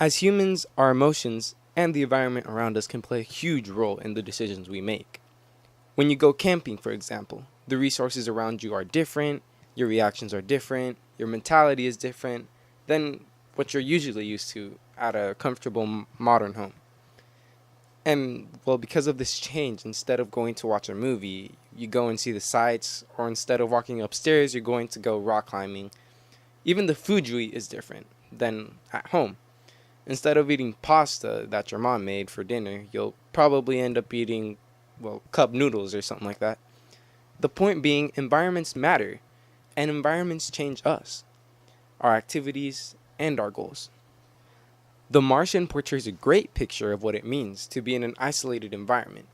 As humans, our emotions and the environment around us can play a huge role in the decisions we make. When you go camping, for example, the resources around you are different, your reactions are different, your mentality is different than what you're usually used to at a comfortable modern home. And, well, because of this change, instead of going to watch a movie, you go and see the sights, or instead of walking upstairs, you're going to go rock climbing. Even the food you eat is different than at home. Instead of eating pasta that your mom made for dinner, you'll probably end up eating, well, cup noodles or something like that. The point being, environments matter, and environments change us, our activities, and our goals. The Martian portrays a great picture of what it means to be in an isolated environment,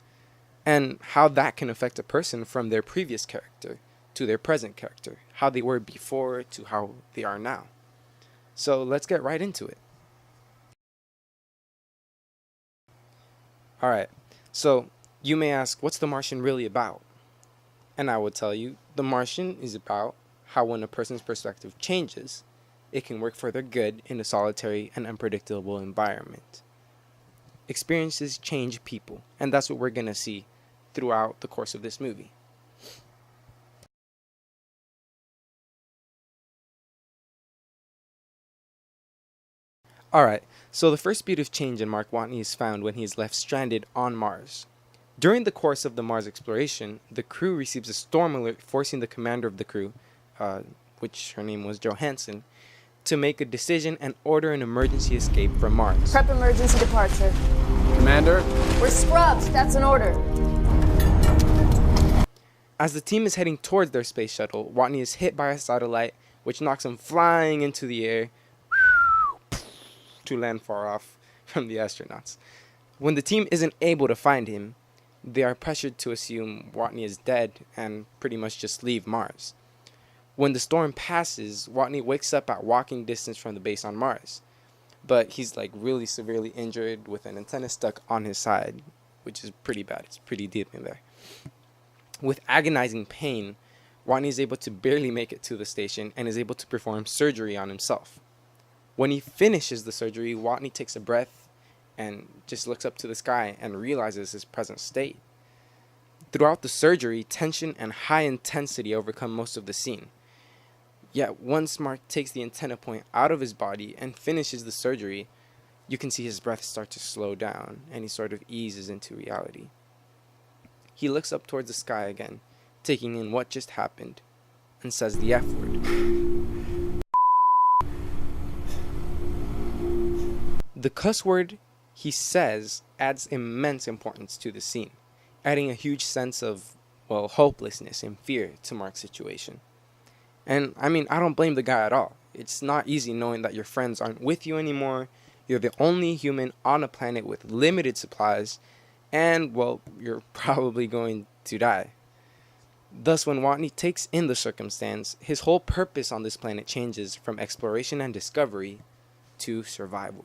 and how that can affect a person from their previous character to their present character, how they were before to how they are now. So let's get right into it. Alright, so you may ask, what's The Martian really about? And I will tell you, The Martian is about how when a person's perspective changes, it can work for their good in a solitary and unpredictable environment. Experiences change people, and that's what we're going to see throughout the course of this movie. Alright, so the first beat of change in Mark Watney is found when he is left stranded on Mars. During the course of the Mars exploration, the crew receives a storm alert forcing the commander of the crew, which her name was Johansson, to make a decision and order an emergency escape from Mars. Prep emergency departure. Commander? We're scrubbed. That's an order. As the team is heading towards their space shuttle, Watney is hit by a satellite, which knocks him flying into the air to land far off from the astronauts. When the team isn't able to find him, they are pressured to assume Watney is dead and pretty much just leave Mars. When the storm passes, Watney wakes up at walking distance from the base on Mars. But he's like really severely injured with an antenna stuck on his side, which is pretty bad. It's pretty deep in there. With agonizing pain, Watney is able to barely make it to the station and is able to perform surgery on himself. When he finishes the surgery, Watney takes a breath and just looks up to the sky and realizes his present state. Throughout the surgery, tension and high intensity overcome most of the scene. Yet once Mark takes the antenna point out of his body and finishes the surgery, you can see his breath start to slow down and he sort of eases into reality. He looks up towards the sky again, taking in what just happened, and says the F word. The cuss word he says adds immense importance to the scene, adding a huge sense of, well, hopelessness and fear to Mark's situation. And I mean, I don't blame the guy at all. It's not easy knowing that your friends aren't with you anymore, you're the only human on a planet with limited supplies, and, well, you're probably going to die. Thus, when Watney takes in the circumstance, his whole purpose on this planet changes from exploration and discovery to survival.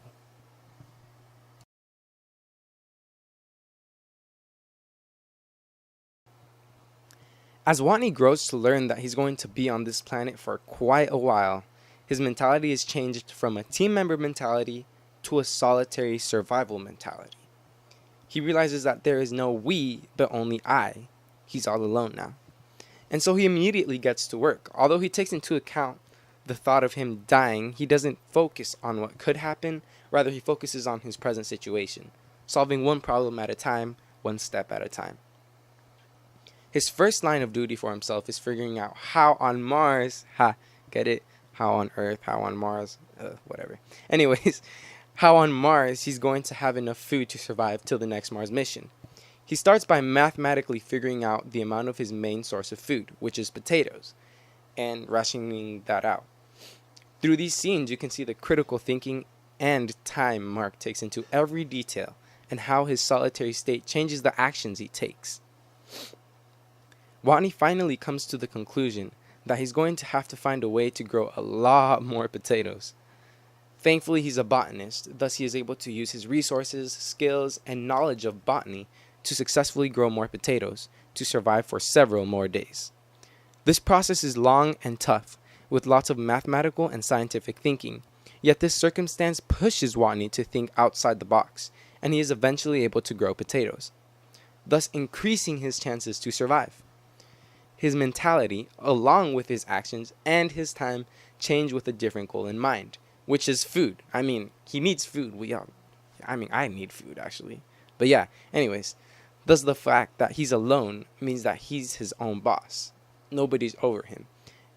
As Watney grows to learn that he's going to be on this planet for quite a while, his mentality is changed from a team member mentality to a solitary survival mentality. He realizes that there is no we, but only I. He's all alone now. And so he immediately gets to work. Although he takes into account the thought of him dying, he doesn't focus on what could happen, rather he focuses on his present situation, solving one problem at a time, one step at a time. His first line of duty for himself is figuring out how on Mars, get it? How on Earth, how on Mars, whatever. Anyways, how on Mars he's going to have enough food to survive till the next Mars mission. He starts by mathematically figuring out the amount of his main source of food, which is potatoes, and rationing that out. Through these scenes, you can see the critical thinking and time Mark takes into every detail and how his solitary state changes the actions he takes. Watney finally comes to the conclusion that he's going to have to find a way to grow a lot more potatoes. Thankfully, he's a botanist, thus he is able to use his resources, skills, and knowledge of botany to successfully grow more potatoes to survive for several more days. This process is long and tough, with lots of mathematical and scientific thinking, yet this circumstance pushes Watney to think outside the box, and he is eventually able to grow potatoes, thus increasing his chances to survive. His mentality, along with his actions and his time, change with a different goal in mind, which is food. I mean, he needs food. I need food, actually. But yeah, anyways, thus the fact that he's alone means that he's his own boss. Nobody's over him.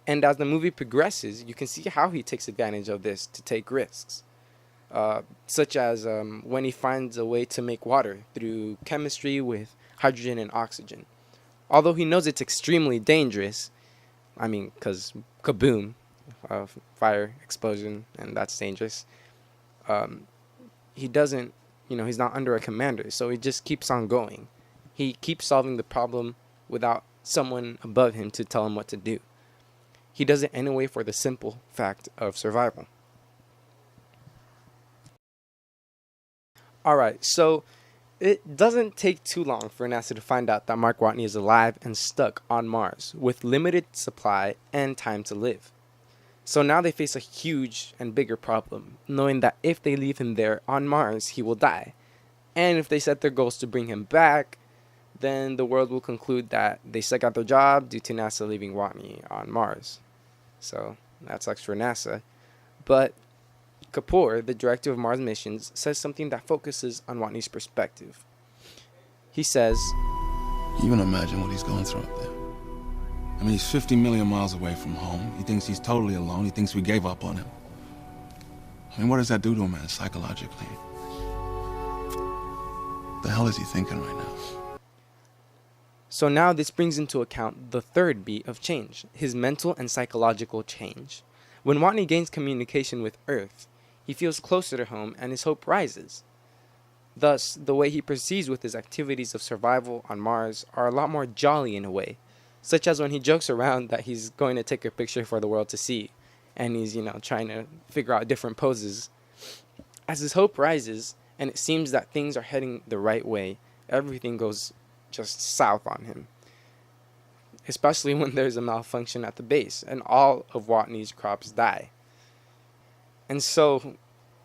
And as the movie progresses, you can see how he takes advantage of this to take risks. Such as when he finds a way to make water through chemistry with hydrogen and oxygen. Although he knows it's extremely dangerous, because kaboom, fire, explosion, and that's dangerous. He doesn't, he's not under a commander, so he just keeps on going. He keeps solving the problem without someone above him to tell him what to do. He does it anyway for the simple fact of survival. Alright, so it doesn't take too long for NASA to find out that Mark Watney is alive and stuck on Mars with limited supply and time to live. So now they face a huge and bigger problem, knowing that if they leave him there on Mars, he will die. And if they set their goals to bring him back, then the world will conclude that they stuck out their job due to NASA leaving Watney on Mars. So that sucks for NASA. But Kapoor, the director of Mars missions, says something that focuses on Watney's perspective. He says, Even imagine what he's going through up there. I mean, he's 50 million miles away from home. He thinks he's totally alone. He thinks we gave up on him. I mean, what does that do to a man psychologically? What the hell is he thinking right now? So now this brings into account the third B of change, his mental and psychological change. When Watney gains communication with Earth, he feels closer to home and his hope rises. Thus, the way he proceeds with his activities of survival on Mars are a lot more jolly in a way, such as when he jokes around that he's going to take a picture for the world to see, and he's, trying to figure out different poses. As his hope rises, and it seems that things are heading the right way, everything goes just south on him. Especially when there's a malfunction at the base, and all of Watney's crops die. And so,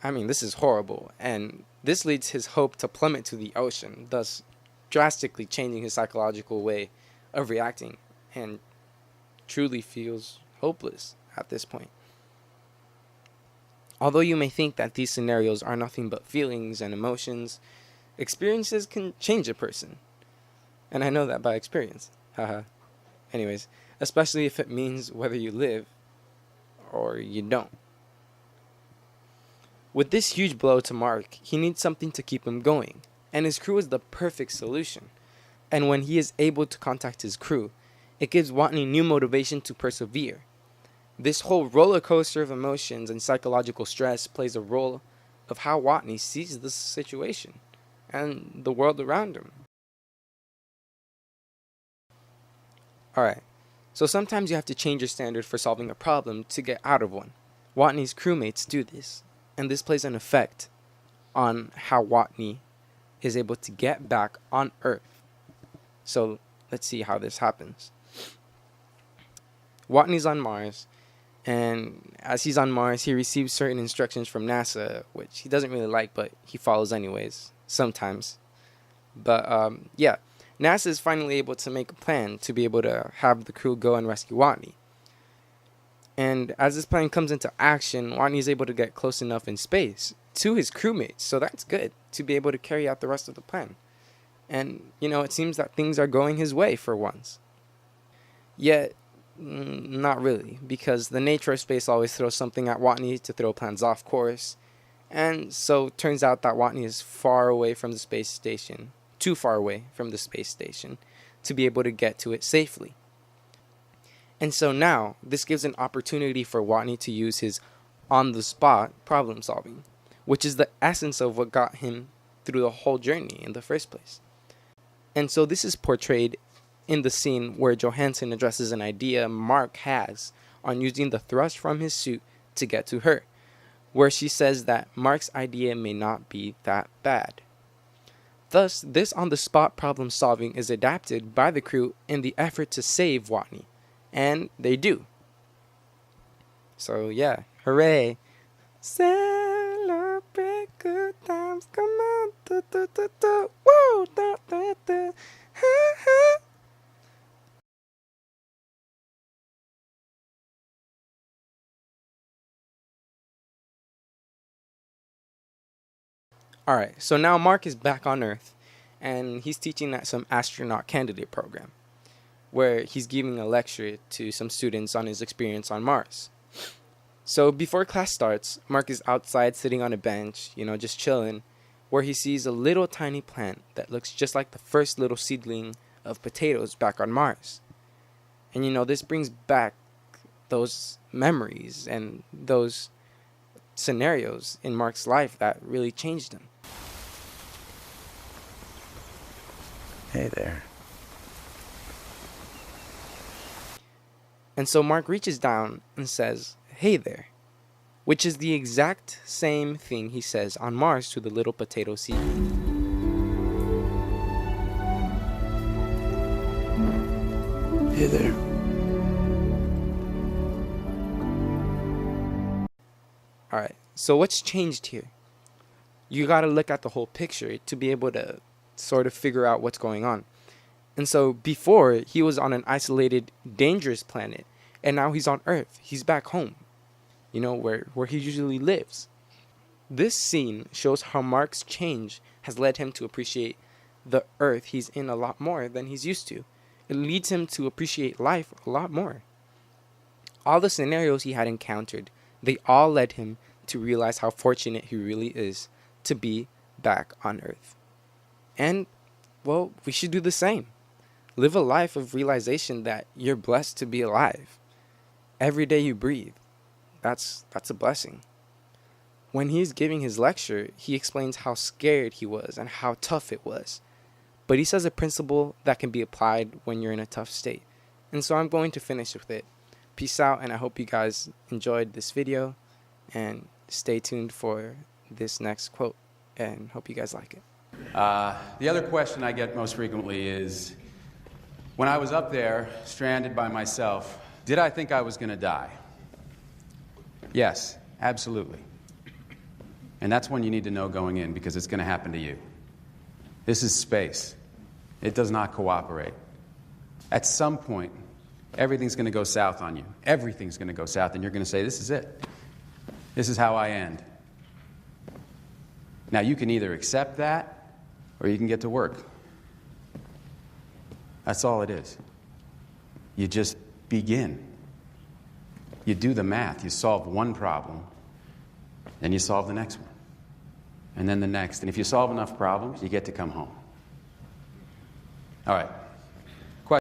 this is horrible, and this leads his hope to plummet to the ocean, thus drastically changing his psychological way of reacting, and truly feels hopeless at this point. Although you may think that these scenarios are nothing but feelings and emotions, experiences can change a person. And I know that by experience. Haha. Anyways, especially if it means whether you live or you don't. With this huge blow to Mark, he needs something to keep him going, and his crew is the perfect solution. And when he is able to contact his crew, it gives Watney new motivation to persevere. This whole roller coaster of emotions and psychological stress plays a role of how Watney sees this situation and the world around him. Alright, so sometimes you have to change your standard for solving a problem to get out of one. Watney's crewmates do this, and this plays an effect on how Watney is able to get back on Earth. So let's see how this happens. Watney's on Mars, and as he's on Mars, he receives certain instructions from NASA, which he doesn't really like, but he follows anyways, sometimes. But NASA is finally able to make a plan to be able to have the crew go and rescue Watney. And as this plan comes into action, Watney is able to get close enough in space to his crewmates, so that's good to be able to carry out the rest of the plan. And, it seems that things are going his way for once. Yet, not really, because the nature of space always throws something at Watney to throw plans off course. And so it turns out that Watney is far away from the space station, too far away from the space station, to be able to get to it safely. And so now, this gives an opportunity for Watney to use his on-the-spot problem solving, which is the essence of what got him through the whole journey in the first place. And so this is portrayed in the scene where Johansson addresses an idea Mark has on using the thrust from his suit to get to her, where she says that Mark's idea may not be that bad. Thus, this on-the-spot problem solving is adapted by the crew in the effort to save Watney, and they do. So yeah, hooray! Celebrate good times, come on, do, do, do, do. Woo, da, da, da. Ha, ha. Alright, so now Mark is back on Earth, and he's teaching at some astronaut candidate program, where he's giving a lecture to some students on his experience on Mars. So before class starts, Mark is outside sitting on a bench, just chilling, where he sees a little tiny plant that looks just like the first little seedling of potatoes back on Mars. And this brings back those memories and those scenarios in Mark's life that really changed him. Hey there. And so Mark reaches down and says, "Hey there," which is the exact same thing he says on Mars to the little potato seed. Hey there. Alright, so what's changed here? You gotta look at the whole picture to be able to sort of figure out what's going on. And so before, he was on an isolated, dangerous planet, and now he's on Earth. He's back home, where he usually lives. This scene shows how Mark's change has led him to appreciate the Earth he's in a lot more than he's used to. It leads him to appreciate life a lot more. All the scenarios he had encountered, they all led him to realize how fortunate he really is to be back on Earth. And, well, we should do the same. Live a life of realization that you're blessed to be alive. Every day you breathe, that's a blessing. When he's giving his lecture, he explains how scared he was and how tough it was. But he says a principle that can be applied when you're in a tough state. And so I'm going to finish with it. Peace out, and I hope you guys enjoyed this video. And stay tuned for this next quote, and hope you guys like it. The other question I get most frequently is, when I was up there, stranded by myself, did I think I was going to die? Yes, absolutely. And that's when you need to know going in, because it's going to happen to you. This is space. It does not cooperate. At some point, everything's going to go south on you. Everything's going to go south, and you're going to say, this is it. This is how I end. Now, you can either accept that, or you can get to work. That's all it is. You just begin. You do the math. You solve one problem, then you solve the next one, and then the next. And if you solve enough problems, you get to come home. All right.